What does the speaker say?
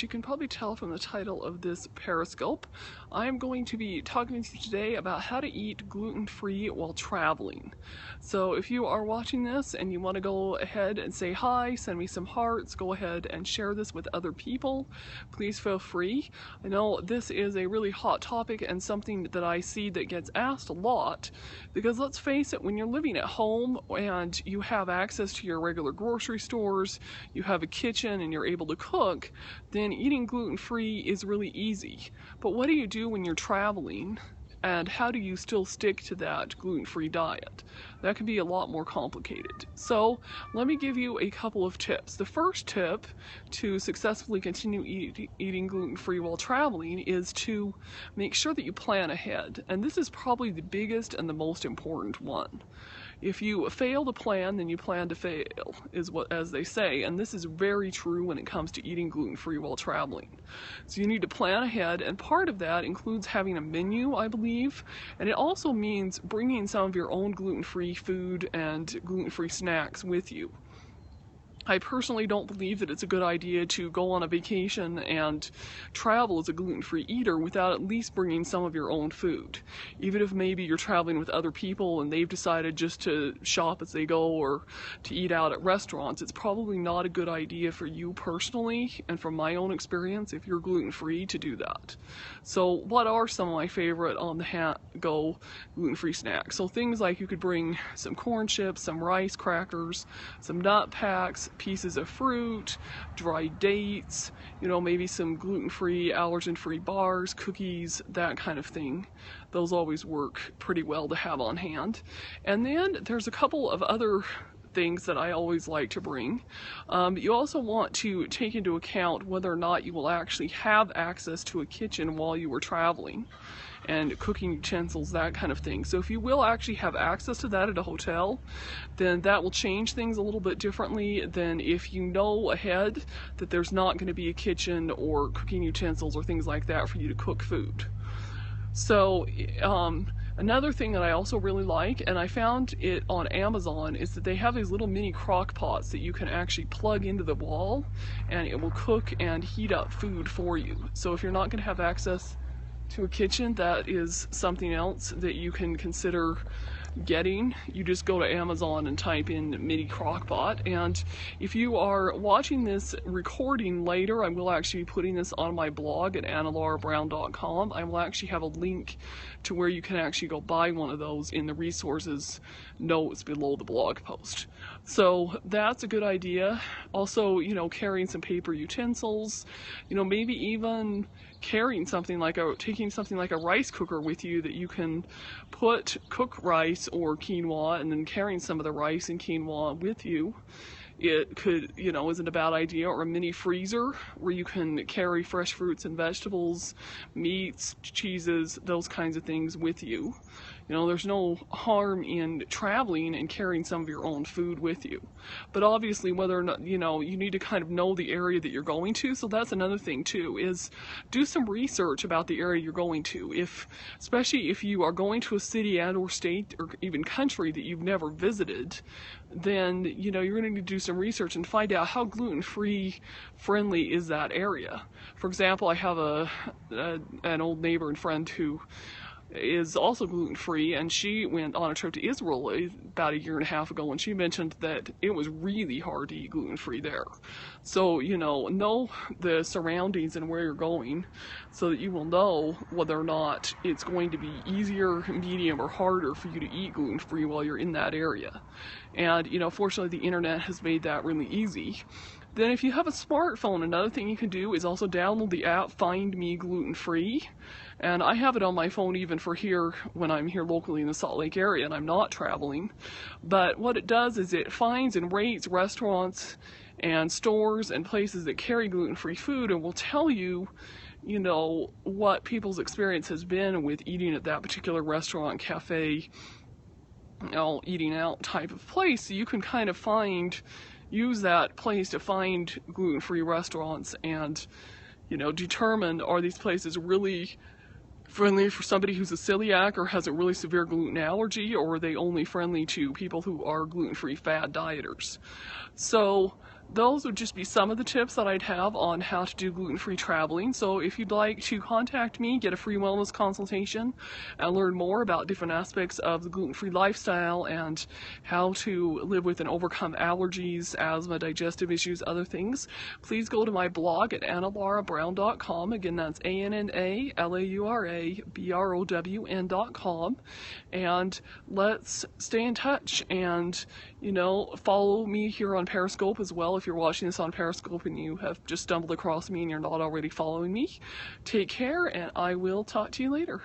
You can probably tell from the title of this Periscope, I am going to be talking to you today about how to eat gluten-free while traveling. So if you are watching this and you want to go ahead and say hi, send me some hearts, go ahead and share this with other people, please feel free. I know this is a really hot topic and something that I see that gets asked a lot, because let's face it, when you're living at home and you have access to your regular grocery stores, you have a kitchen and you're able to cook, then eating gluten-free is really easy. But what do you do when you're traveling, and how do you still stick to that gluten-free diet? That can be a lot more complicated. So let me give you a couple of tips. The first tip to successfully continue eating gluten-free while traveling is to make sure that you plan ahead. And this is probably the biggest and the most important one. If you fail to plan, then you plan to fail, is what, as they say, and this is very true when it comes to eating gluten-free while traveling. So you need to plan ahead, and part of that includes having a menu, I believe, and it also means bringing some of your own gluten-free food and gluten-free snacks with you. I personally don't believe that it's a good idea to go on a vacation and travel as a gluten-free eater without at least bringing some of your own food. Even if maybe you're traveling with other people and they've decided just to shop as they go or to eat out at restaurants, it's probably not a good idea for you personally, and from my own experience, if you're gluten-free, to do that. So what are some of my favorite on the go gluten-free snacks? So things like you could bring some corn chips, some rice crackers, some nut packs, pieces of fruit, dried dates, maybe some gluten-free, allergen-free bars, cookies, that kind of thing. Those always work pretty well to have on hand. And then there's a couple of other things that I always like to bring. You also want to take into account whether or not you will actually have access to a kitchen while you were traveling, and cooking utensils, that kind of thing. So if you will actually have access to that at a hotel, then that will change things a little bit differently than if you know ahead that there's not going to be a kitchen or cooking utensils or things like that for you to cook food. So another thing that I also really like, and I found it on Amazon, is that they have these little mini crock pots that you can actually plug into the wall, and it will cook and heat up food for you. So if you're not going to have access to a kitchen, that is something else that you can consider getting. You just go to Amazon and type in mini crockpot, and if you are watching this recording later, I will actually be putting this on my blog at annalaurabrown.com. I will actually have a link to where you can actually go buy one of those in the resources notes below the blog post. So that's a good idea. Also, carrying some paper utensils, maybe even carrying taking something like a rice cooker with you that you can cook rice or quinoa, and then carrying some of the rice and quinoa with you. It could, isn't a bad idea. Or a mini freezer where you can carry fresh fruits and vegetables, meats, cheeses, those kinds of things with you. There's no harm in traveling and carrying some of your own food with you. But obviously, whether or not, you need to kind of know the area that you're going to. So that's another thing too, is do some research about the area you're going to. Especially if you are going to a city and or state or even country that you've never visited, then, you're going to need to do some research and find out how gluten-free friendly is that area. For example, I have an old neighbor and friend who is also gluten-free, and she went on a trip to Israel about 1.5 years ago, and she mentioned that it was really hard to eat gluten-free there. So, know the surroundings and where you're going so that you will know whether or not it's going to be easier, medium, or harder for you to eat gluten-free while you're in that area. And, fortunately, the internet has made that really easy. Then if you have a smartphone, another thing you can do is also download the app Find Me Gluten Free. And I have it on my phone even for here when I'm here locally in the Salt Lake area and I'm not traveling. But what it does is it finds and rates restaurants and stores and places that carry gluten-free food, and will tell you, what people's experience has been with eating at that particular restaurant, cafe, eating out type of place. So you can kind of use that place to find gluten-free restaurants and, determine, are these places really friendly for somebody who's a celiac or has a really severe gluten allergy, or are they only friendly to people who are gluten-free fad dieters? So those would just be some of the tips that I'd have on how to do gluten-free traveling. So if you'd like to contact me, get a free wellness consultation, and learn more about different aspects of the gluten-free lifestyle and how to live with and overcome allergies, asthma, digestive issues, other things, please go to my blog at annalaurabrown.com. Again, that's ANNALAURABROWN.com. And let's stay in touch, and follow me here on Periscope as well if you're watching this on Periscope and you have just stumbled across me and you're not already following me. Take care, and I will talk to you later.